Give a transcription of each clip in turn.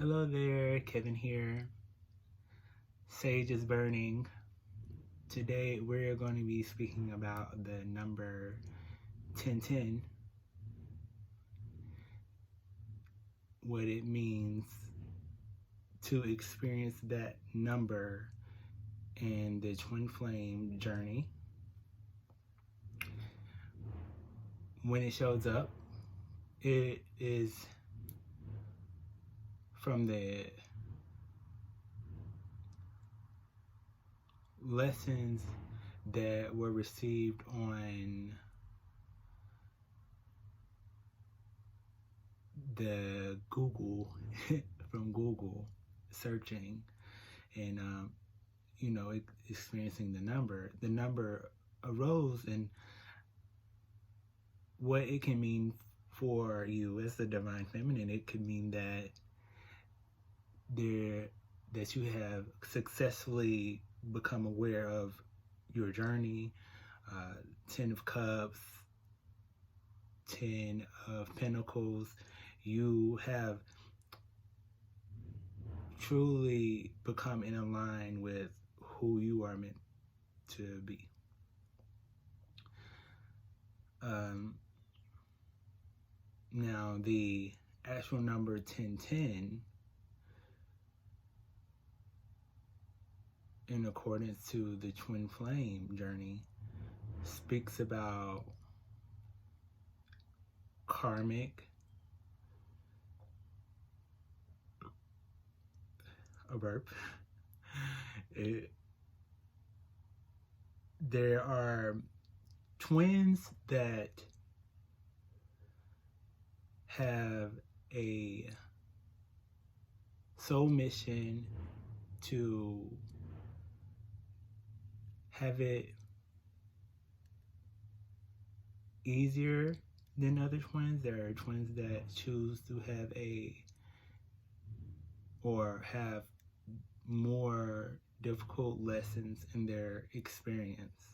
Hello there, Kevin here. Sage is burning. Today we're going to be speaking about the number 1010, what it means to experience that number in the twin flame journey. When it shows up, it is from the lessons that were received on the Google, from Google, searching and, experiencing the number. The number arose, and what it can mean for you as the divine feminine, it could mean that you have successfully become aware of your journey. 10 of Cups, 10 of Pentacles. You have truly become in line with who you are meant to be. Now, the actual number 1010, in accordance to the twin flame journey, speaks about karmic, a burp. There are twins that have a soul mission to have it easier than other twins. There are twins that choose to have more difficult lessons in their experience.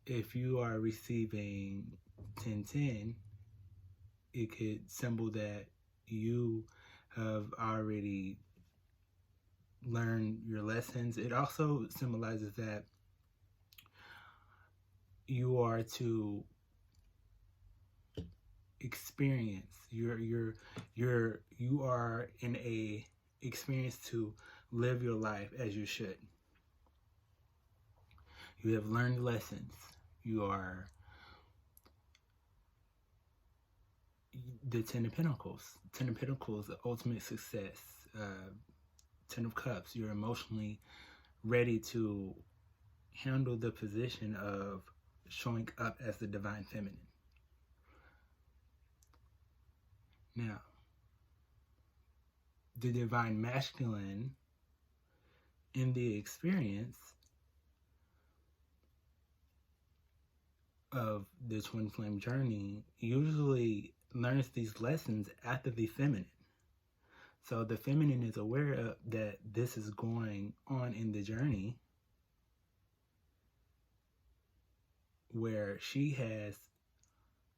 If you are receiving 1010, it could symbol that you have already learned your lessons. It also symbolizes that you are to experience. You are in a experience to live your life as you should. You have learned lessons. You are the 10 of Pentacles. 10 of Pentacles, the ultimate success. 10 of Cups, you're emotionally ready to handle the position of showing up as the divine feminine. Now, the divine masculine in the experience of the twin flame journey usually learns these lessons after the feminine. So the feminine is aware of that this is going on in the journey, where she has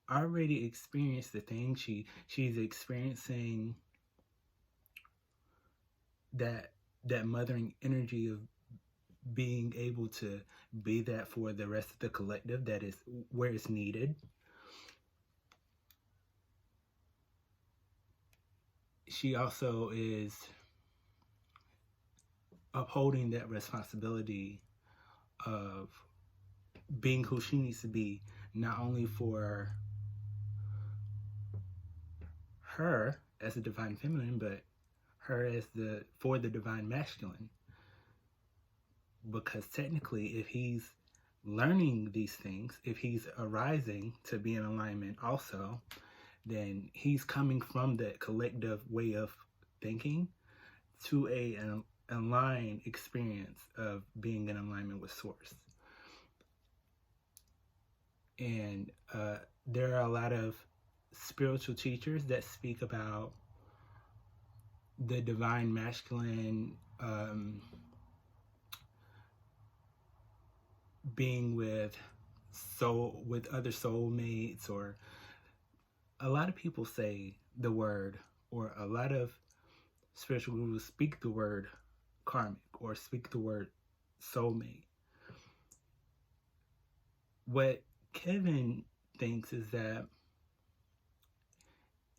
already experienced the thing. She's experiencing that mothering energy of being able to be that for the rest of the collective, that is where it's needed. She also is upholding that responsibility of being who she needs to be, not only for her as a divine feminine, but her as for the divine masculine. Because technically, if he's learning these things, if he's arising to be in alignment also, then he's coming from that collective way of thinking to an aligned experience of being in alignment with source. And there are a lot of spiritual teachers that speak about the divine masculine being with other soulmates, or a lot of people say the word, or a lot of spiritual gurus speak the word karmic or speak the word soulmate. What Kevin thinks is that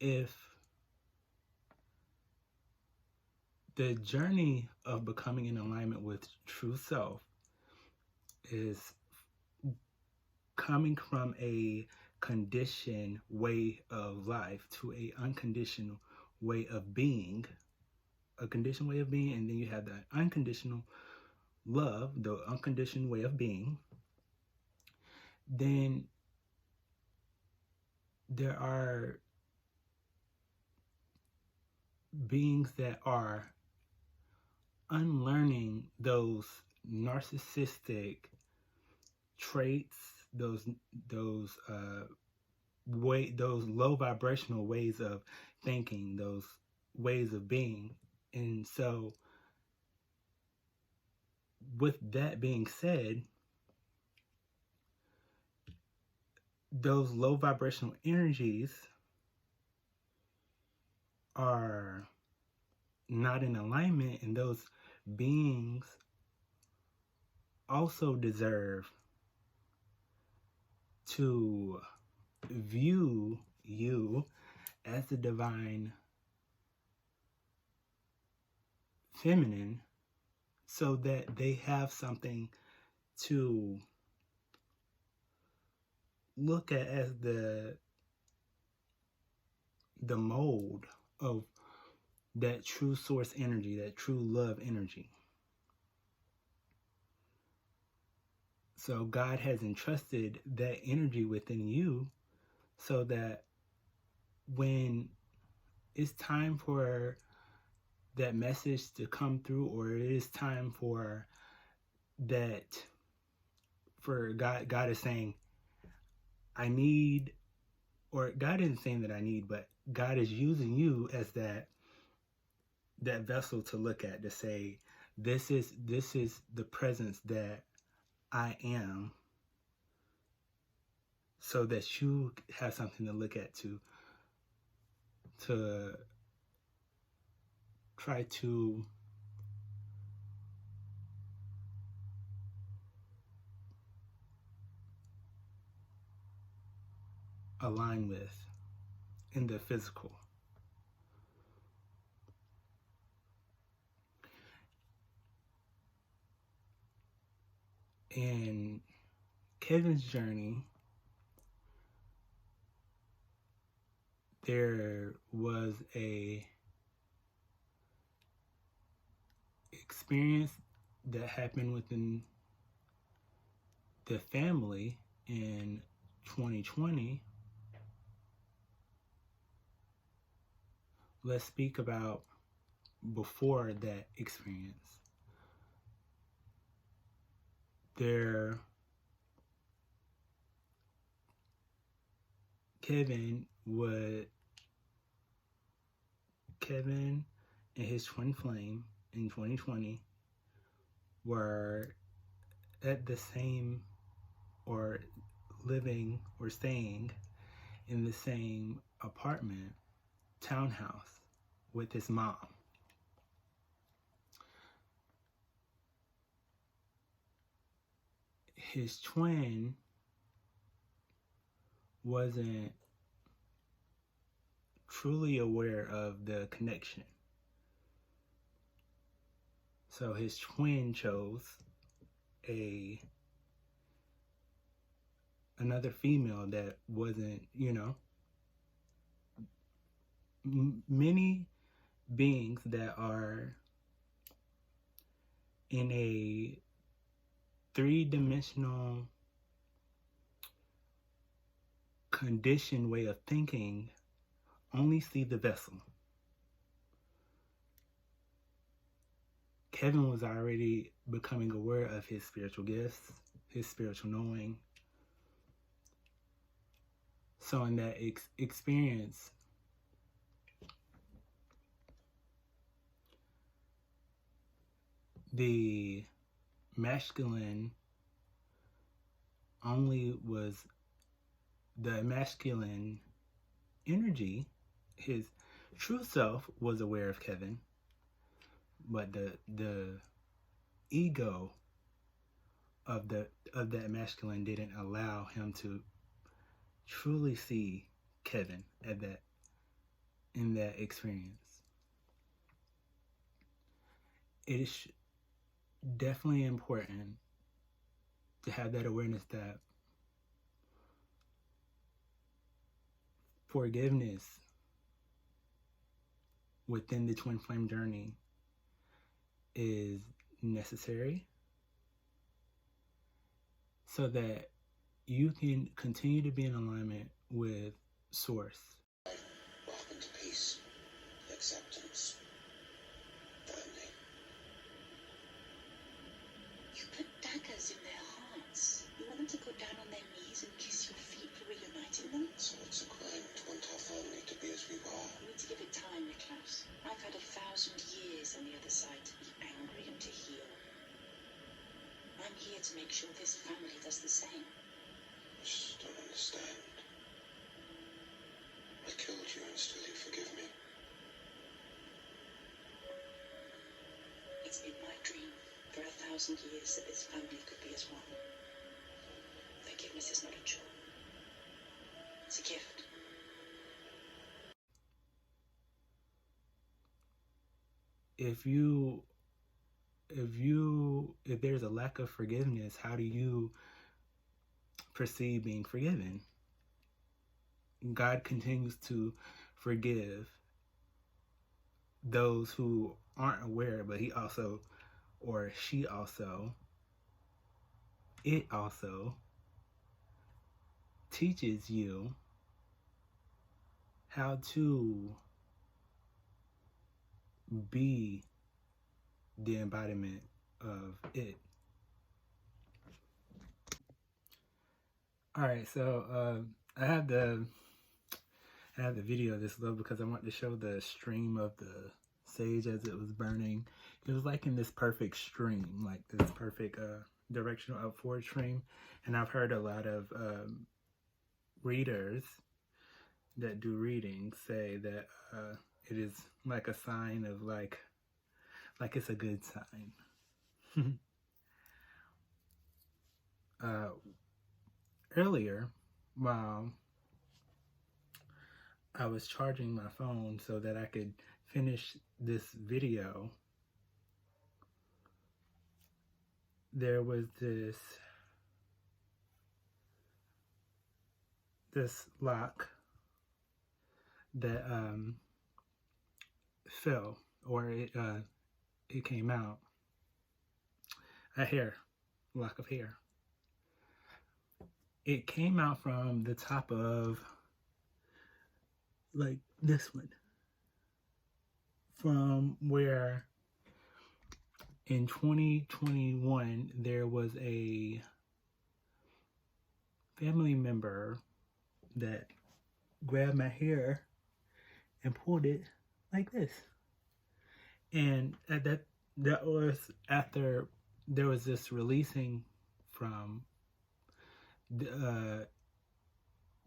if the journey of becoming in alignment with true self is coming from a conditioned way of life to a unconditional way of being, a conditioned way of being, and then you have the unconditional love, the unconditioned way of being, then there are beings that are unlearning those narcissistic traits, those low vibrational ways of thinking, those ways of being. And so with that being said, those low vibrational energies are not in alignment, and those beings also deserve to view you as the divine feminine, so that they have something to look at as the mold of that true source energy, that true love energy. So God has entrusted that energy within you, so that when it's time for that message to come through, or it is time for that, for God is saying, I need, or God isn't saying that I need, but God is using you as that vessel to look at, to say, this is the presence that I am, so that you have something to look at, to try to align with in the physical. And Kevin's journey, there was a experience that happened within the family in 2020. Let's speak about before that experience. Kevin and his twin flame in 2020 were at the same, or living or staying in the same apartment, townhouse, with his mom. His twin wasn't truly aware of the connection. So his twin chose another female that wasn't, many beings that are in a three-dimensional conditioned way of thinking only see the vessel. Kevin was already becoming aware of his spiritual gifts, his spiritual knowing. So in that experience, the masculine energy, his true self was aware of Kevin, but the ego of that masculine didn't allow him to truly see Kevin in that experience. It is definitely important to have that awareness that forgiveness within the twin flame journey is necessary so that you can continue to be in alignment with Source. Welcome to peace, acceptance, family. You put daggers in their hearts. You want them to go down on their knees and kiss your feet for reuniting them? So it's a crime to want our family to be as we were. You need to give it time, Niklaus. I've had 1,000 years on the other side to be angry and to heal. I'm here to make sure this family does the same. I just don't understand. I killed you and still you forgive me. It's been my dream for 1,000 years that this family could be as one. Forgiveness is not a chore. It's a gift. If there's a lack of forgiveness, how do you perceive being forgiven? God continues to forgive those who aren't aware, but he also, or she also, it also teaches you how to be the embodiment of it. All right, so I have the video of this love because I want to show the stream of the sage as it was burning. It was like in this perfect stream, like this perfect directional upward stream. And I've heard a lot of readers that do readings say that it is like a sign of like it's a good sign. Earlier, while I was charging my phone so that I could finish this video, there was this lock that fell, or it came out. A lock of hair. It came out from the top of like this one, from where in 2021 there was a family member that grabbed my hair and pulled it like this. And that was after there was this releasing from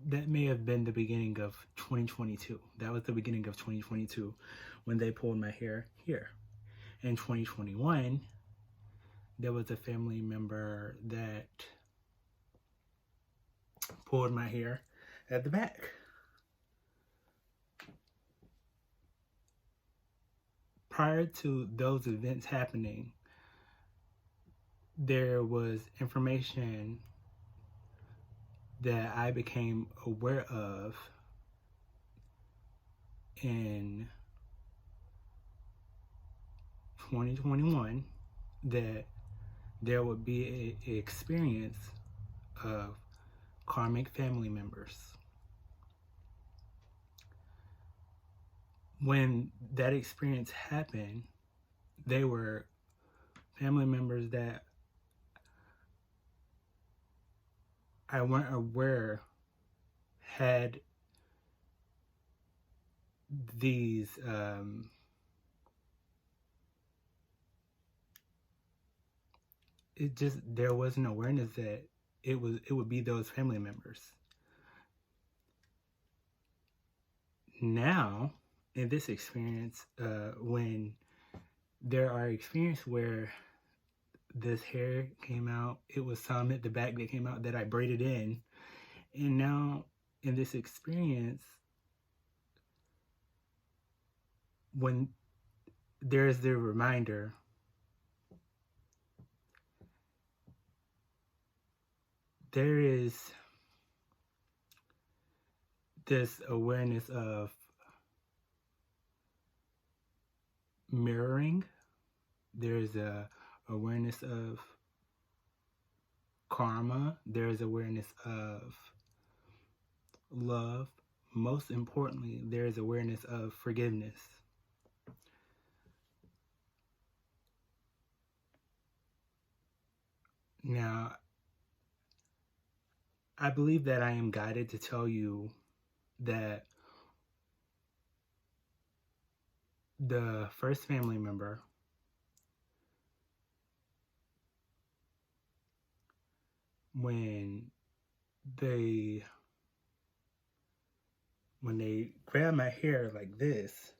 that may have been the beginning of 2022. That was the beginning of 2022 when they pulled my hair here. In 2021, there was a family member that pulled my hair at the back. Prior to those events happening, there was information that I became aware of in 2021 that there would be an experience of karmic family members. When that experience happened, they were family members that I weren't aware had these there was an awareness that it would be those family members. now, in this experience, when there are experiences where this hair came out, it was some at the back that came out that I braided in. And now, in this experience, when there's the reminder, there is this awareness of mirroring. There's a awareness of karma. There's awareness of love. Most importantly, there's awareness of forgiveness. Now, I believe that I am guided to tell you that the first family member, when they grabbed my hair like this,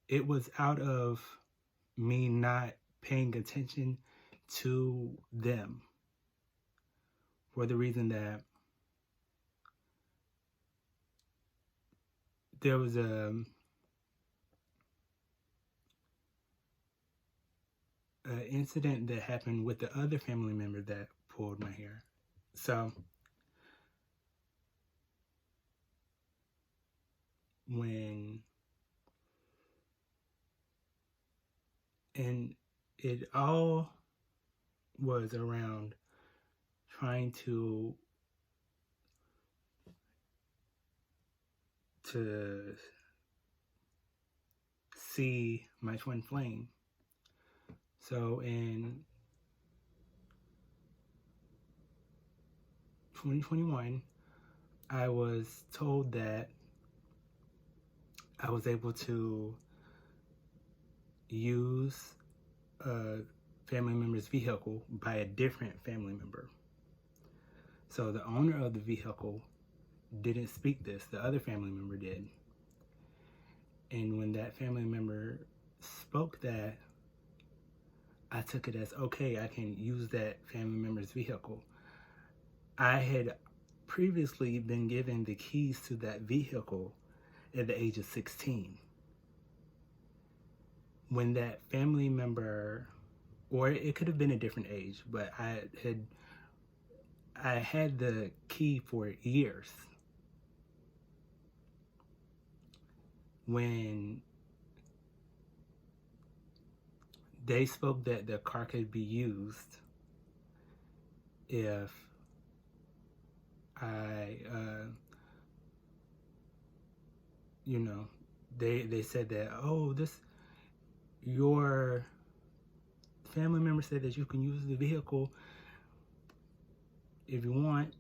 it was out of me not paying attention to them, for the reason that there was an incident that happened with the other family member that pulled my hair. So and it all was around trying to see my twin flame. So in 2021, I was told that I was able to use a family member's vehicle by a different family member. So the owner of the vehicle didn't speak this, the other family member did. And when that family member spoke that, I took it as, okay, I can use that family member's vehicle. I had previously been given the keys to that vehicle at the age of 16. When that family member, or it could have been a different age, but I had the key for years. When they spoke that the car could be used if I, they said that, oh, your family member said that you can use the vehicle if you want.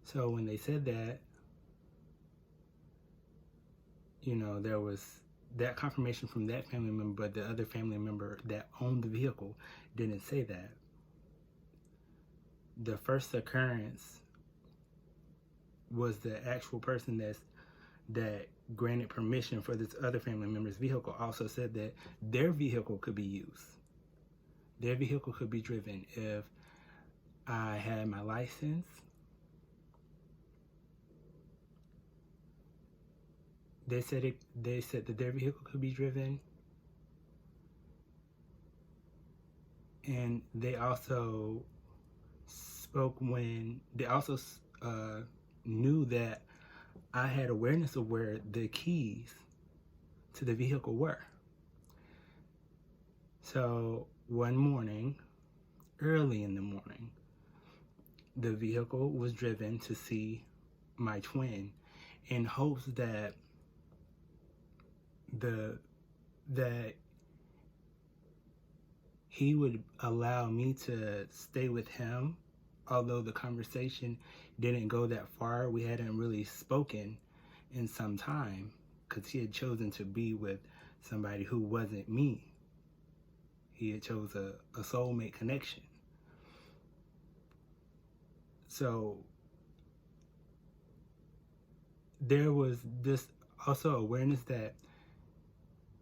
So when they said that, there was that confirmation from that family member, but the other family member that owned the vehicle didn't say that. The first occurrence was the actual person that granted permission for this other family member's vehicle also said that their vehicle could be used. Their vehicle could be driven if I had my license. They said that their vehicle could be driven, and they also spoke when they also knew that I had awareness of where the keys to the vehicle were. So one morning, early in the morning, the vehicle was driven to see my twin in hopes that he would allow me to stay with him, although the conversation didn't go that far. We hadn't really spoken in some time because he had chosen to be with somebody who wasn't me. He had chose a soulmate connection. So there was this also awareness that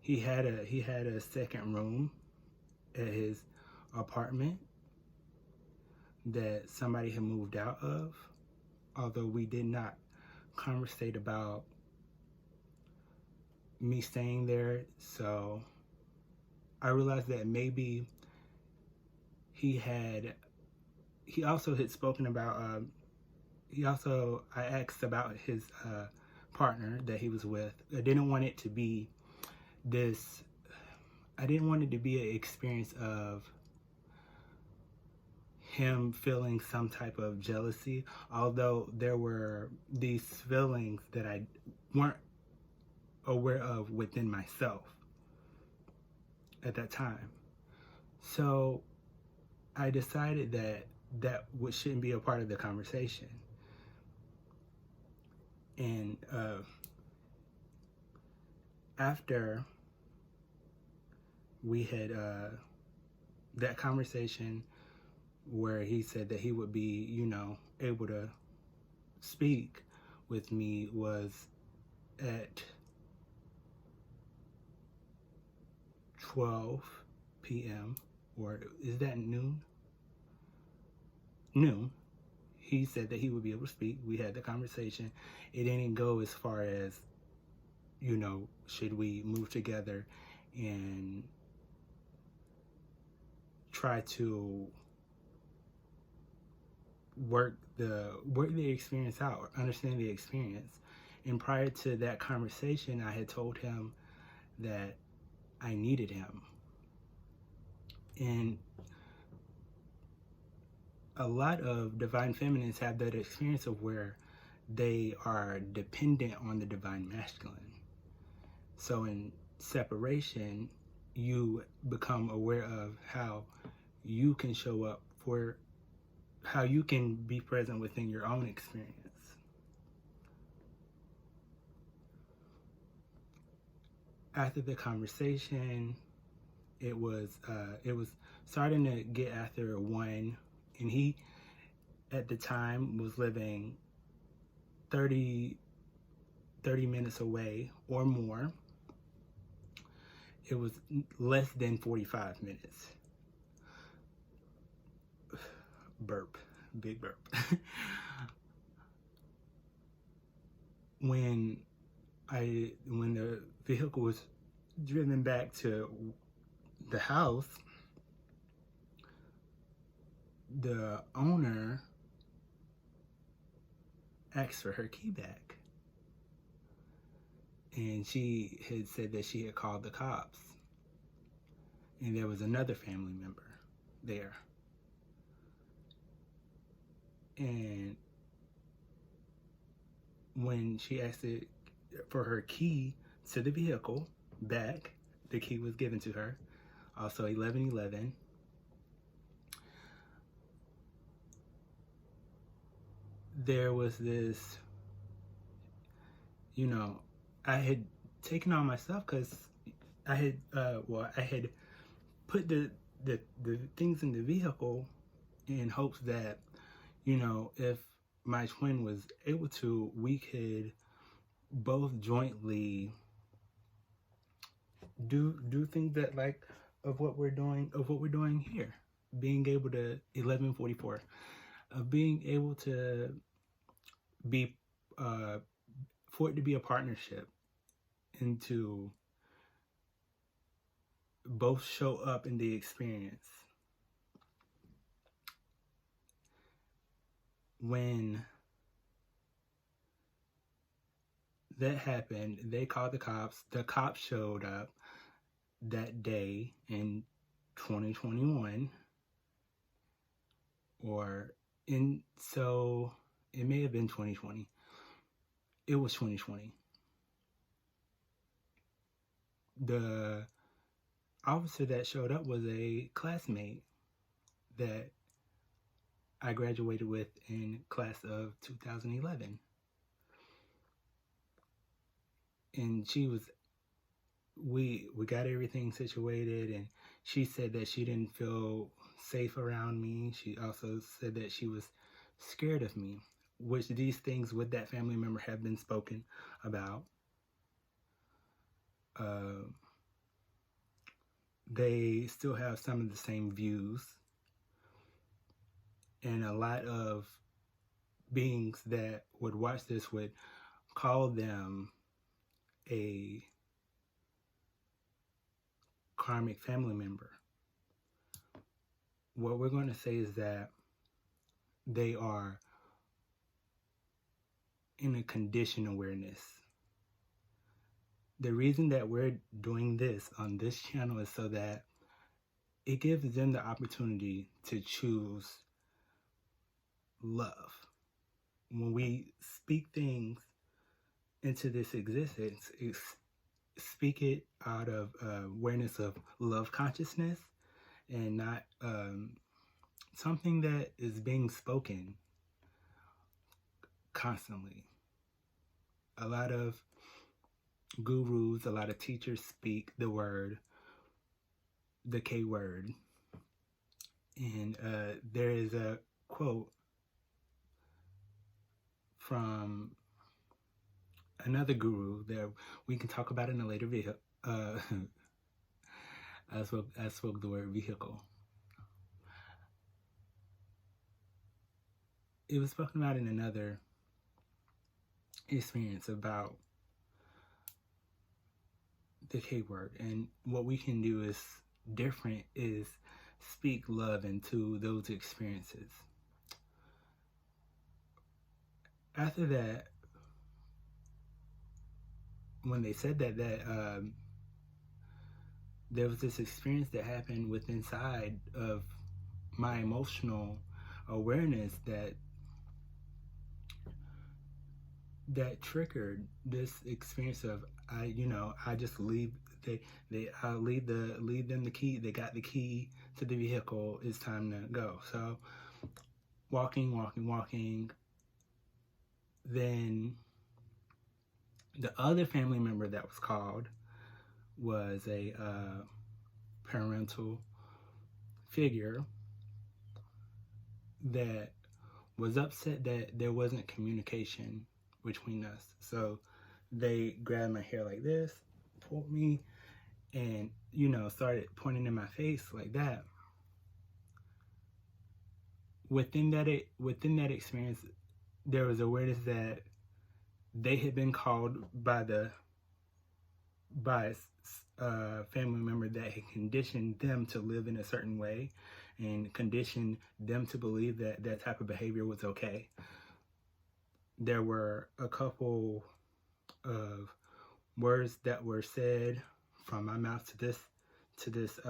he had a second room at his apartment that somebody had moved out of, although we did not conversate about me staying there. So I realized that maybe he also had spoken about I asked about his partner that he was with. I didn't want it to be an experience of him feeling some type of jealousy, although there were these feelings that I weren't aware of within myself at that time. So I decided that shouldn't be a part of the conversation. And after we had that conversation where he said that he would be, able to speak with me, was at 12 p.m. or is that noon? Noon. He said that he would be able to speak. We had the conversation. It didn't go as far as, should we move together and try to work the experience out, or understand the experience. And prior to that conversation, I had told him that I needed him. And a lot of divine feminines have that experience of where they are dependent on the divine masculine. So in separation, you become aware of how you can show up for how you can be present within your own experience. After the conversation, it was starting to get after 1, and he at the time was living 30 minutes away or more. It was less than 45 minutes. Burp, big burp. When the vehicle was driven back to the house, the owner asked for her key back. And she had said that she had called the cops. And there was another family member there. And when she asked for her key to the vehicle back, the key was given to her. Also 1111. There was this, I had taken on myself because I had put the things in the vehicle in hopes that, if my twin was able to, we could both jointly do things that of what we're doing here, being able to 1144, of being able to be for it to be a partnership and to both show up in the experience. When that happened, they called the cops. The cops showed up that day in 2021, so it may have been 2020. It was 2020. The officer that showed up was a classmate that I graduated with in class of 2011. And we got everything situated, and she said that she didn't feel safe around me. She also said that she was scared of me, which these things with that family member have been spoken about. They still have some of the same views, and a lot of beings that would watch this would call them a karmic family member. What we're going to say is that they are in a conditioned awareness. The reason that we're doing this on this channel is so that it gives them the opportunity to choose love. When we speak things into this existence, speak it out of awareness of love consciousness, and not something that is being spoken constantly. A lot of gurus, a lot of teachers speak the word, the K word. And there is a quote from another guru that we can talk about in a later video. I spoke the word vehicle. It was spoken about in another experience about the K word, and what we can do is different, is speak love into those experiences. After that, when they said that there was this experience that happened within inside of my emotional awareness that triggered this experience of I just leave I leave them the key. They got the key to the vehicle. It's time to go. So walking. Then the other family member that was called was a parental figure that was upset that there wasn't communication between us. So they grabbed my hair like this, pulled me, and started pointing in my face like that. Within that experience, there was awareness that they had been called by a family member that had conditioned them to live in a certain way and conditioned them to believe that that type of behavior was okay. There were a couple of words that were said from my mouth to this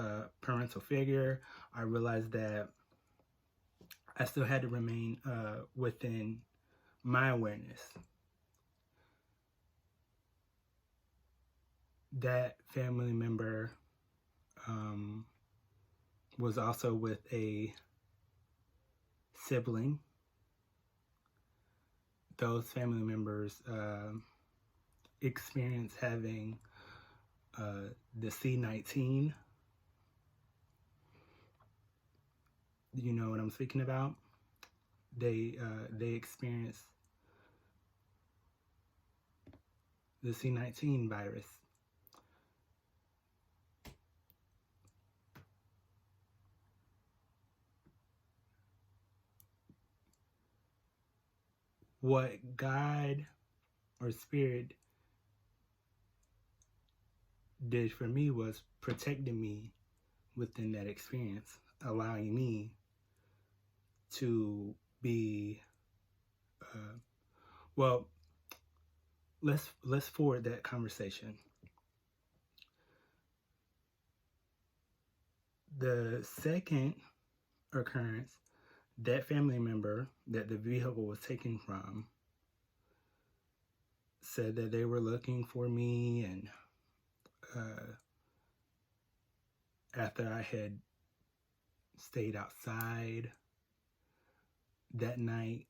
parental figure. I realized that I still had to remain within my awareness. That family member was also with a sibling. Those family members experienced having the C-19. You know what I'm speaking about? They experienced the C-19 virus. What God or Spirit did for me was protecting me within that experience, allowing me to be let's forward that conversation. The second occurrence, that family member that the vehicle was taken from said that they were looking for me, and after I had stayed outside that night,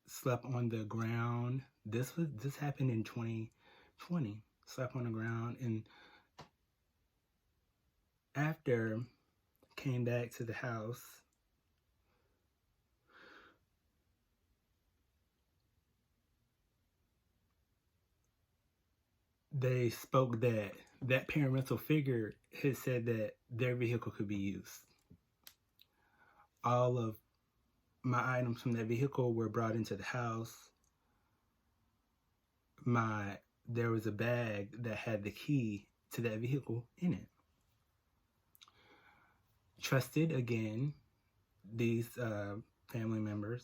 slept on the ground. This happened in 2020. Slept on the ground, and after came back to the house, they spoke that that parental figure had said that their vehicle could be used. All of my items from that vehicle were brought into the house. There was a bag that had the key to that vehicle in it. Trusted again, these family members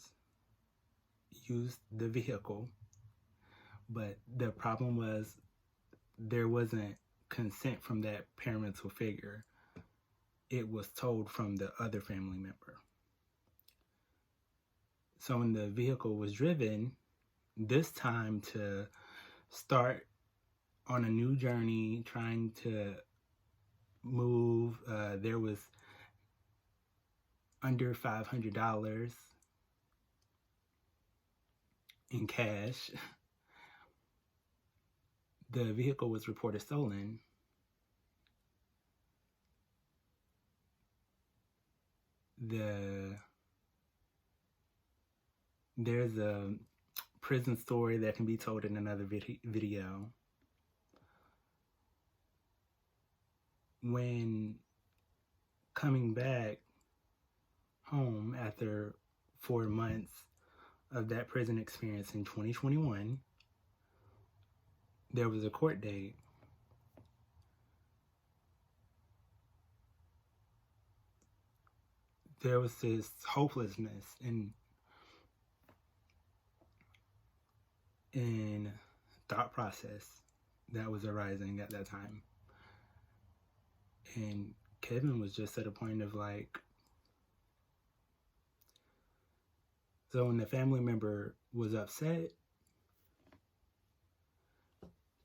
used the vehicle, but the problem was there wasn't consent from that parental figure. It was told from the other family member. So when the vehicle was driven, this time to start on a new journey, trying to move, there was under $500 in cash. The vehicle was reported stolen. There's a prison story that can be told in another video. When coming back home after 4 months of that prison experience in 2021, there was a court date. There was this hopelessness in thought process that was arising at that time. And Kevin was just at a point of like, so when the family member was upset,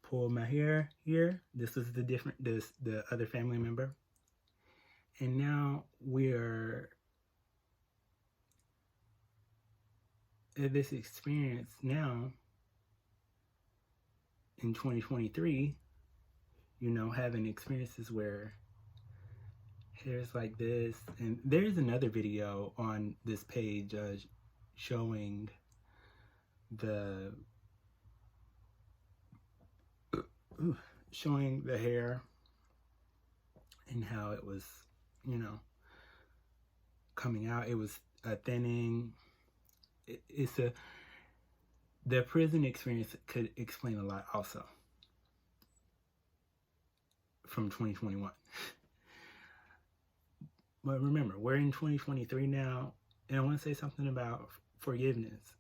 pulled my hair here, this was the other family member. And now we're at this experience now in 2023, having experiences where hair's like this. And there's another video on this page showing the hair and how it was, coming out. It was a thinning. The prison experience could explain a lot also from 2021. But remember, we're in 2023 now, and I want to say something about forgiveness.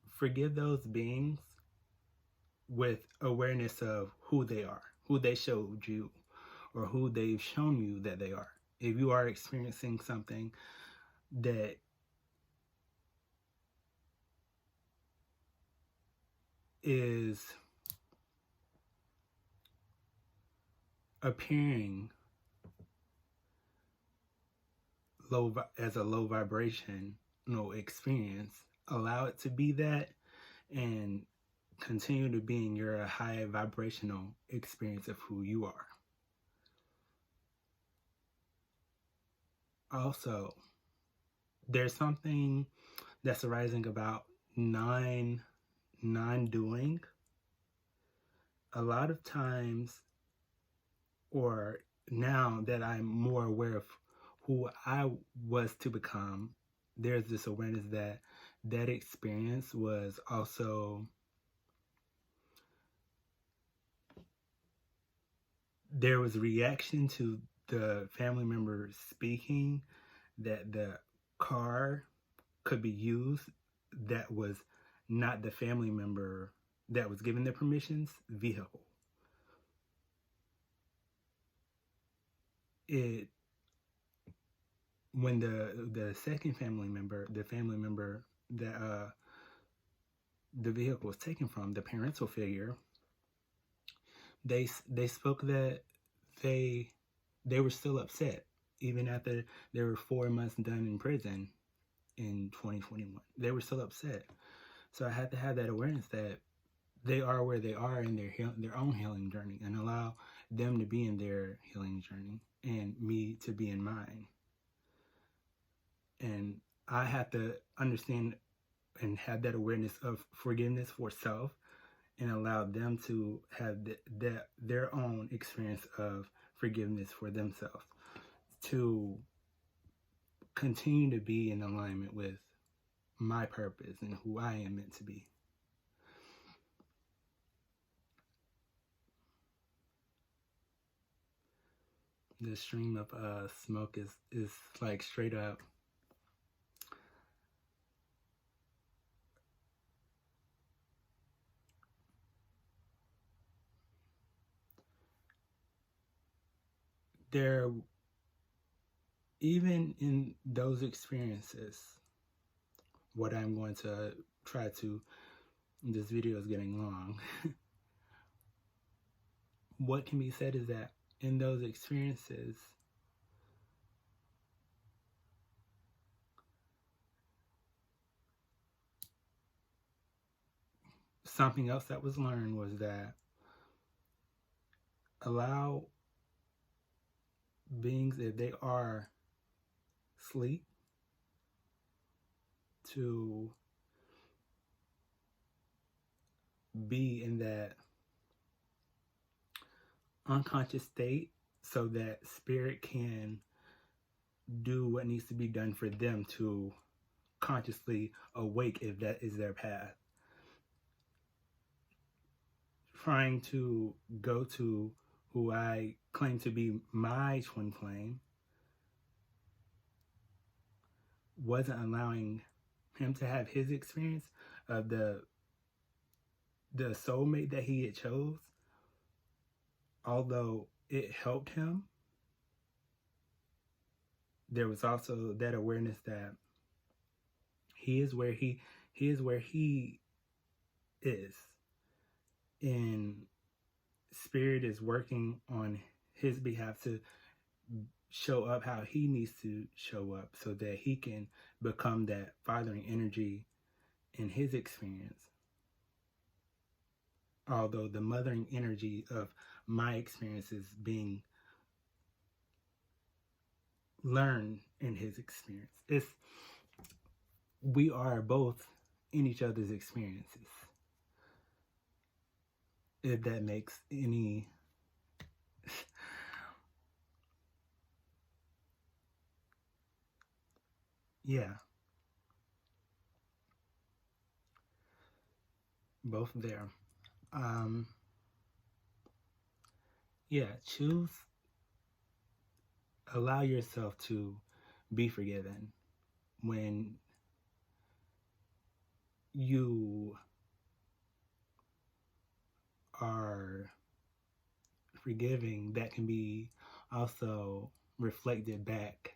Forgive those beings with awareness of who they are, who they showed you, or who they've shown you that they are. If you are experiencing something that is appearing as a low vibration, experience, allow it to be that, and continue to be in your high vibrational experience of who you are. Also, there's something that's arising about non-doing. A lot of times, or now that I'm more aware of who I was to become, there's this awareness that that experience was also, there was a reaction to the family member speaking that the car could be used that was not the family member that was given the permissions vehicle. When the second family member, the family member that the vehicle was taken from, the parental figure, they spoke that they were still upset even after they were 4 months done in prison in 2021. They were still upset. So I had to have that awareness that they are where they are in their own healing journey, and allow them to be in their healing journey and me to be in mine. And I have to understand and have that awareness of forgiveness for self, and allow them to have their own experience of forgiveness for themselves, to continue to be in alignment with my purpose and who I am meant to be. The stream of smoke is like straight up there. Even in those experiences, what I'm going to try to, this video is getting long, what can be said is that in those experiences, something else that was learned was that allow beings, if they are asleep, to be in that unconscious state so that spirit can do what needs to be done for them to consciously awake if that is their path. Trying to go to who I claim to be my twin flame wasn't allowing him to have his experience of the soulmate that he had chose. Although it helped him, there was also that awareness that he is where he is, and spirit is working on his behalf to show up how he needs to show up so that he can become that fathering energy in his experience. Although the mothering energy of my experience is being learned in his experience. We are both in each other's experiences. If that makes any yeah. Both there. Yeah, allow yourself to be forgiven when you are forgiving. That can be also reflected back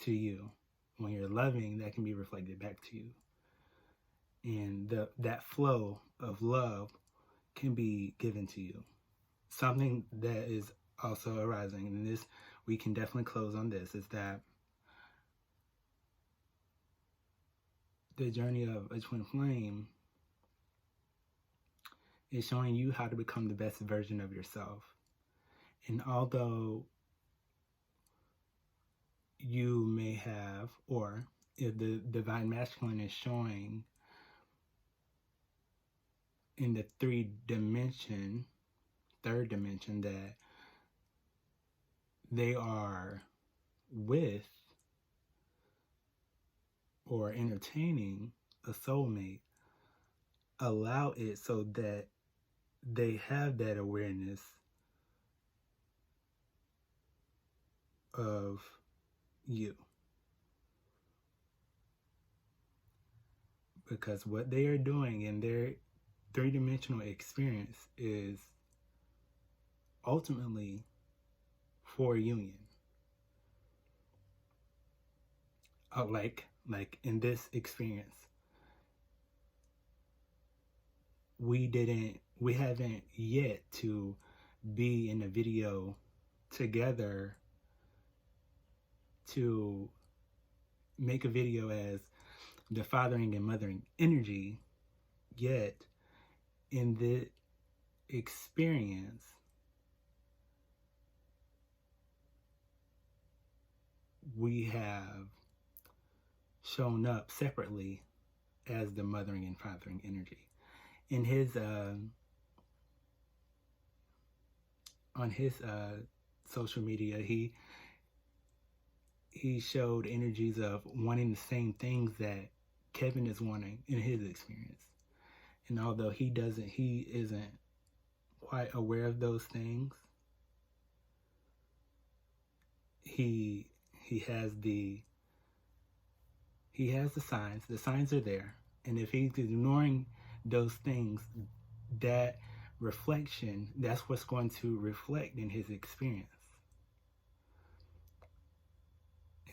to you. When you're loving, that can be reflected back to you. And that flow of love can be given to you. Something that is also arising, and this, we can definitely close on this, is that the journey of a twin flame is showing you how to become the best version of yourself. And although you may have, or if the divine masculine is showing in the third dimension, that they are with or entertaining a soulmate, allow it so that they have that awareness of you. Because what they are doing in their three-dimensional experience is ultimately for union. Like in this experience, we haven't yet to be in a video together to make a video as the fathering and mothering energy, yet in the experience we have shown up separately as the mothering and fathering energy. In his on his social media, he showed energies of wanting the same things that Kevin is wanting in his experience. And although he isn't quite aware of those things, he has the signs. The signs are there. And if he's ignoring those things, that reflection, that's what's going to reflect in his experience.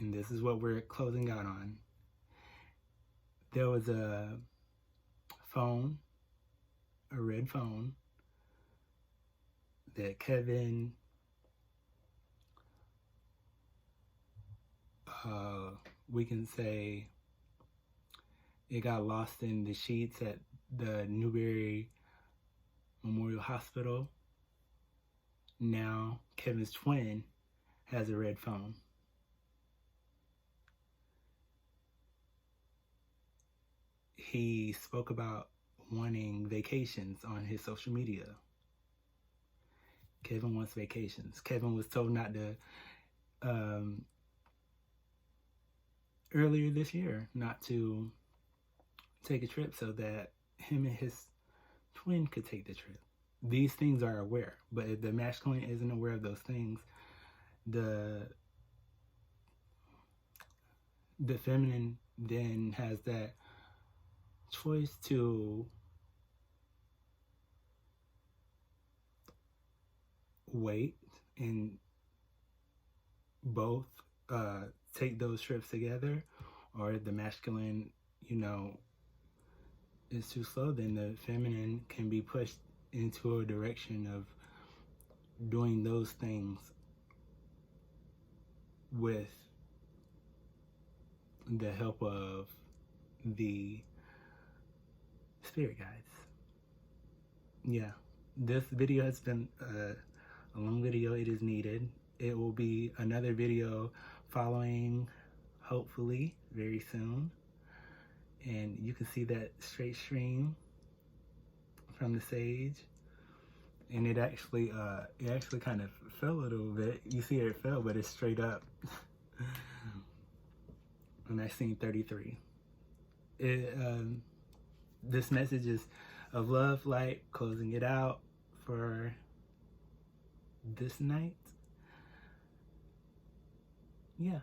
And this is what we're closing out on. There was a red phone, that Kevin we can say it got lost in the sheets at the Newberry Memorial Hospital. Now Kevin's twin has a red phone. He spoke about wanting vacations on his social media. Kevin wants vacations. Kevin was told not to, earlier this year, not to take a trip so that him and his twin could take the trip. These things are aware, but if the masculine isn't aware of those things, the feminine then has that choice to wait and both take those trips together, or if the masculine, is too slow, then the feminine can be pushed into a direction of doing those things with the help of the spirit guides. Yeah, this video has been a long video. It is needed. It will be another video following, hopefully, very soon. And you can see that straight stream from the sage. And it actually kind of fell a little bit. You see it fell, but it's straight up. And that's scene 33. This message is of love, light, closing it out for this night. Yeah.